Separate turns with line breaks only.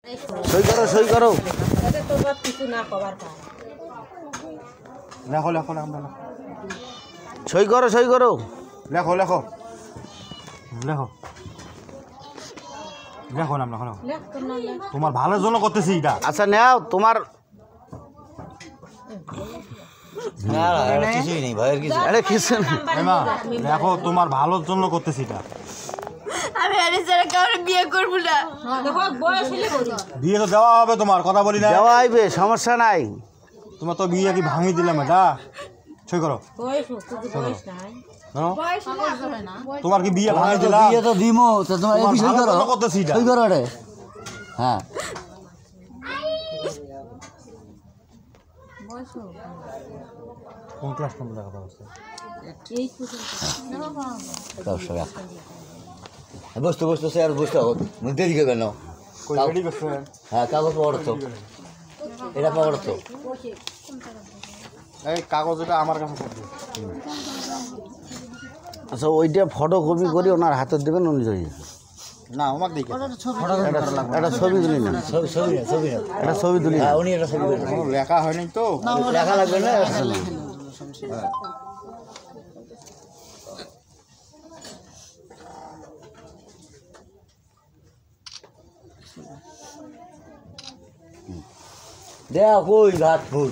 সই করো সই করো।
লেখো লেখো আমরা
সই করো সই করো।
লেখো লেখো লেখো লেখো নাম লেখো লেখো। তোমার ভালোর জন্য করতেছি এটা।
আচ্ছা নেও তোমার
কিছুই নেই ভয়ের কিছু।
আরে কিছু না।
মা লেখো তোমার ভালোর জন্য করতেছি এটা।
আমি আরে সারা কাউরে বিয়ে করব না।
বিয়ে তো দেওয়া হবে তোমার, কথা বলি না।
দেওয়া হইবে, সমস্যা নাই।
তোমার তো বিয়ে কি ভাঙি দিলাম এটা। সই করো। তোমার কি বিয়ে ভাঙি দিলাম?
বিয়ে তো দিমো তো তোমার এই সই করো।
করতেছি এটা।
সই করো রে। হ্যাঁ
কোন ক্লাস কোন কথা হচ্ছে?
বসতো বসতো স্যার বসতো দেরি করবে না।
রেডি করছেন?
হ্যাঁ কাগজ পাওয়ার তো এটা পাওয়ার তো
এই কাগজটা আমার কাছে থাকবে।
আচ্ছা ওইটা ফটোকপি করে ওনার হাতে দেবেন, উনি ধরিয়ে
না আমাকে দেখে
একটা ছবি তুলি না,
ছবি ছবি না ছবি না
একটা ছবি তুলি না।
হ্যাঁ উনি এটা ছবি করবেন।
কোনো লেখা হয়নি তো।
লেখা লাগবে না। দেয়া কই ঘাট ফুট